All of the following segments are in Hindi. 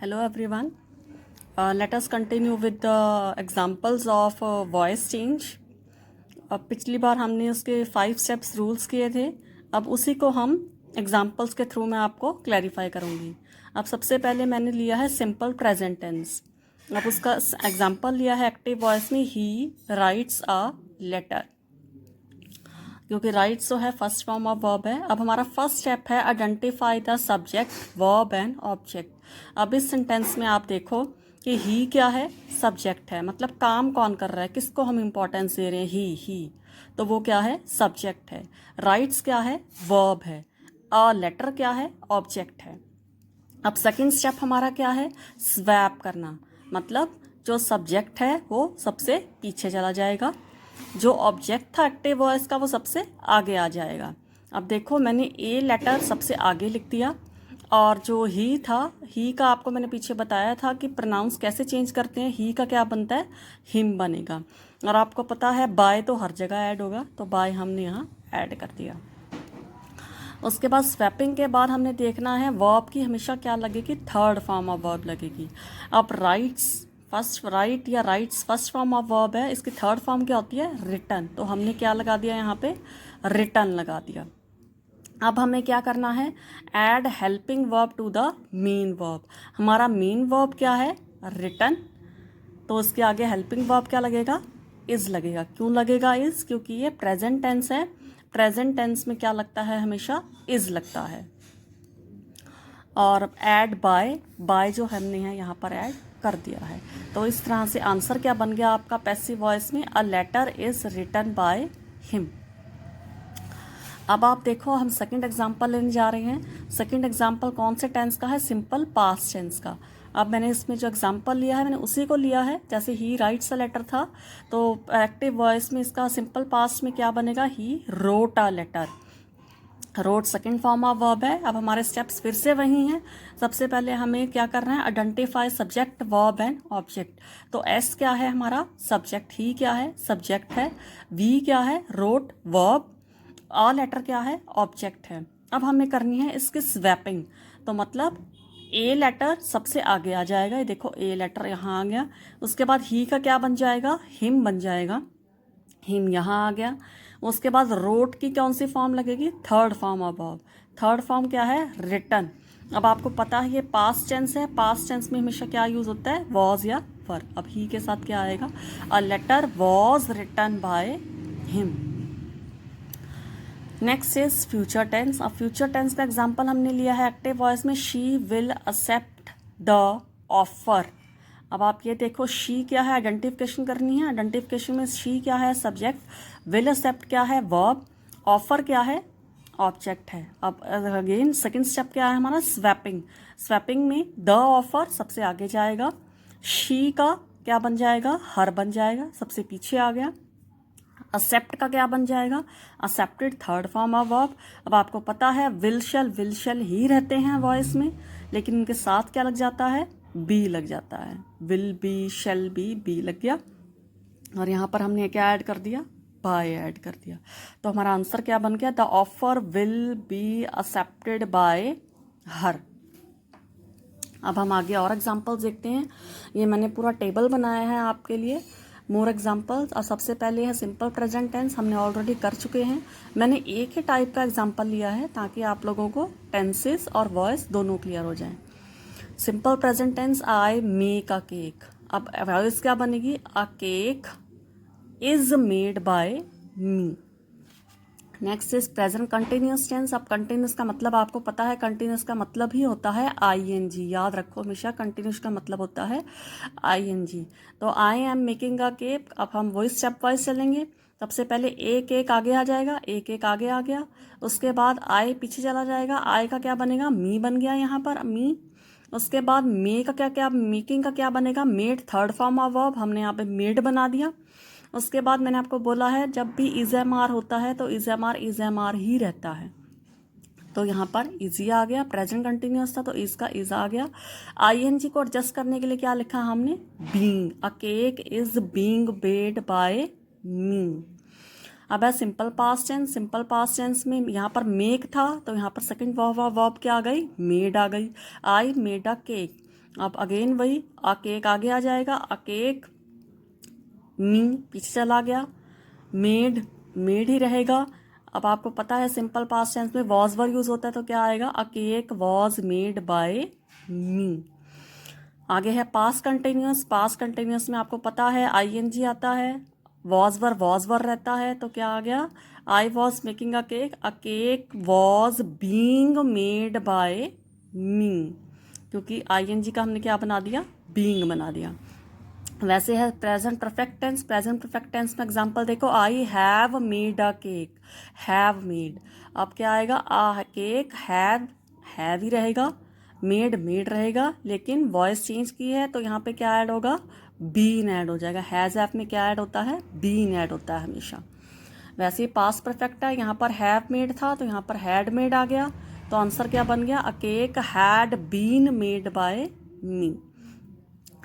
Hello everyone. Let us continue with the examples of voice change. अब पिछली बार हमने उसके 5 स्टेप्स रूल्स किए थे. अब उसी को हम एग्जाम्पल्स के थ्रू मैं आपको क्लैरिफाई करूँगी. अब सबसे पहले मैंने लिया है सिंपल प्रेजेंट टेंस. अब उसका एग्जाम्पल लिया है एक्टिव वॉइस में ही राइट्स अ लेटर, क्योंकि राइट्स जो है फर्स्ट फॉर्म ऑफ वर्ब है. अब हमारा फर्स्ट स्टेप है identify the subject verb and object. अब इस सेंटेंस में आप देखो कि ही क्या है, सब्जेक्ट है, मतलब काम कौन कर रहा है, किसको हम इंपॉर्टेंस दे रहे हैं, ही, तो वो क्या है, सब्जेक्ट है. राइट्स क्या है, वर्ब है. अ लेटर क्या है, ऑब्जेक्ट है. अब सेकंड स्टेप हमारा क्या है, स्वैप करना, मतलब जो सब्जेक्ट है वो सबसे पीछे चला जाएगा, जो ऑब्जेक्ट था एक्टिव वॉइस का वो सबसे आगे आ जाएगा. अब देखो मैंने ए लेटर सबसे आगे लिख दिया, और जो ही था, ही का आपको मैंने पीछे बताया था कि प्रोनाउंस कैसे चेंज करते हैं. ही का क्या बनता है, हिम बनेगा. और आपको पता है बाय तो हर जगह ऐड होगा, तो बाय हमने यहाँ ऐड कर दिया. उसके बाद स्वैपिंग के बाद हमने देखना है वर्ब की हमेशा क्या लगेगी, थर्ड फॉर्म ऑफ वर्ब लगेगी. अब राइट्स फर्स्ट, राइट या rights first form of verb है, इसकी थर्ड फॉर्म क्या होती है, रिटन. तो हमने क्या लगा दिया यहाँ पे, रिटन लगा दिया. अब हमें क्या करना है, add helping verb to the main verb. हमारा मेन वर्ब क्या है, रिटन, तो उसके आगे हेल्पिंग वर्ब क्या लगेगा, इज लगेगा. क्यों लगेगा इज, क्योंकि ये प्रेजेंट टेंस है. प्रेजेंट टेंस में क्या लगता है, हमेशा इज लगता है. और ऐड बाय जो हमने है यहाँ पर ऐड कर दिया है. तो इस तरह से आंसर क्या बन गया आपका पैसिव वॉइस में, a letter is written by him. अब आप देखो हम सेकंड एग्जांपल लेने जा रहे हैं. सेकंड एग्जांपल कौन से टेंस का है, सिंपल पास्ट टेंस का. अब मैंने इसमें जो एग्जांपल लिया है मैंने उसी को लिया है, जैसे ही राइट्स अ लेटर था, तो एक्टिव वॉइस में इसका सिंपल पास्ट में क्या बनेगा, he wrote a letter. Wrote second form of verb है. अब हमारे स्टेप्स फिर से वही हैं. सबसे पहले हमें क्या करना है, identify subject verb and object. तो एस क्या है हमारा सब्जेक्ट, ही क्या है सब्जेक्ट है, वी क्या है रोट वर्ब, अ लेटर क्या है ऑब्जेक्ट है. अब हमें करनी है इसकी स्वैपिंग. तो मतलब ए लेटर सबसे आगे आ जाएगा, ये देखो ए लेटर यहाँ आ गया. उसके बाद ही का क्या बन जाएगा, हिम बन जाएगा, हिम यहाँ आ गया. उसके बाद रोट की कौन सी फॉर्म लगेगी, third form of verb. Third form क्या है, रिटन. अब आपको पता है ये पास्ट टेंस है, पास्ट टेंस में हमेशा क्या यूज होता है, वॉज या वर. अब ही के साथ क्या आएगा, a letter was written by him. Next is future tense. अब फ्यूचर टेंस का एग्जांपल हमने लिया है एक्टिव वॉइस में, she will accept the offer. अब आप ये देखो शी क्या है, आइडेंटिफिकेशन करनी है. आइडेंटिफिकेशन में शी क्या है, सब्जेक्ट, विल एक्सेप्ट क्या है वर्ब, ऑफर क्या है ऑब्जेक्ट है. अब अगेन सेकंड स्टेप क्या है हमारा, स्वैपिंग. स्वैपिंग में द ऑफर सबसे आगे जाएगा, शी का क्या बन जाएगा, हर बन जाएगा, सबसे पीछे आ गया. एक्सेप्ट का क्या बन जाएगा, accepted third form of verb. अब आपको पता है विल शेल ही रहते हैं वॉइस में, लेकिन उनके साथ क्या लग जाता है, बी लग जाता है. विल बी, शेल बी लग गया. और यहाँ पर हमने क्या ऐड कर दिया, बाय ऐड कर दिया. तो हमारा आंसर क्या बन गया, the offer will be accepted by हर. अब हम आगे और एग्जाम्पल्स देखते हैं. ये मैंने पूरा टेबल बनाया है आपके लिए, मोर एग्जाम्पल्स. और सबसे पहले है सिंपल प्रेजेंट टेंस, हमने ऑलरेडी कर चुके हैं. मैंने एक ही टाइप का एग्जाम्पल लिया है ताकि आप लोगों को टेंसेस और वॉइस दोनों क्लियर हो जाएं. Simple present tense, I make a cake. अब वॉइस क्या बनेगी, a cake is made by me. Next is present continuous tense. अब कंटिन्यूस का मतलब आपको पता है, कंटिन्यूस का मतलब ही होता है आईएनजी. याद रखो हमेशा कंटिन्यूस का मतलब होता है आईएनजी. तो I am making a cake. अब हम वही स्टेप वाइज चलेंगे. सबसे पहले एक एक आगे आ जाएगा, एक एक आगे आ गया. उसके बाद आई पीछे चला जाएगा, आई का क्या बनेगा, मी बन गया यहाँ पर, मी. उसके बाद मे का क्या क्या, मेकिंग का क्या बनेगा, made third form of verb, हमने यहाँ पे मेड बना दिया. उसके बाद मैंने आपको बोला है जब भी इज़एमआर होता है तो इज़एमआर ही रहता है. तो यहाँ पर इजी आ गया, प्रेजेंट कंटिन्यूअस था तो इसका इज आ गया. आईएनजी को एडजस्ट करने के लिए क्या लिखा हमने, being. A cake is being baked by me. अब है simple past tense. Simple past tense में यहाँ पर मेक था तो यहाँ पर सेकंड वर्ब क्या आ गई, मेड आ गई. I made a cake. अब अगेन वही अ केक आगे आ जाएगा, अ केक, मी पीछे चला गया, मेड मेड ही रहेगा। अब आपको पता है सिंपल पास्ट टेंस में वॉज वर यूज होता है तो क्या आएगा, a cake was made by me. आगे है पास्ट कंटिन्यूअस। पास्ट कंटिन्यूअस में आपको पता है आईएनजी आता है, वॉज वर रहता है, तो क्या आ गया, I was making a cake was being made by me, क्योंकि आईएनजी का हमने क्या बना दिया, बीइंग बना दिया। वैसे है present perfect tense. Present perfect tense में एग्जांपल देखो, I have made a cake, have made. अब क्या आएगा, आ केक हैव ही रहेगा, मेड रहेगा, लेकिन वॉइस चेंज की है तो यहाँ पे क्या ऐड होगा, बीन ऐड हो जाएगा। हैज ऐप में क्या ऐड होता है, बीन ऐड होता है हमेशा। वैसे ही पास्ट परफेक्ट है, यहाँ पर हैव मेड था तो यहाँ पर हैड मेड आ गया, तो आंसर क्या बन गया, a cake had been made by me.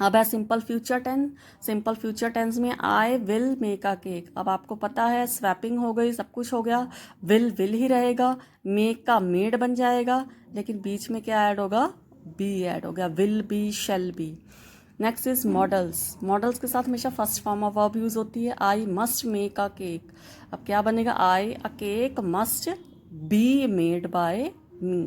अब है simple future tense. Simple future tense में I will make a cake. अब आपको पता है स्वैपिंग हो गई, सब कुछ हो गया, विल ही रहेगा, मेक का मेड बन जाएगा, लेकिन बीच में क्या ऐड होगा, बी ऐड हो गया, will be, shall be. Next is modals. Modals के साथ हमेशा first form of verb use होती है, I must make a cake. अब क्या बनेगा, I a cake must be made by me.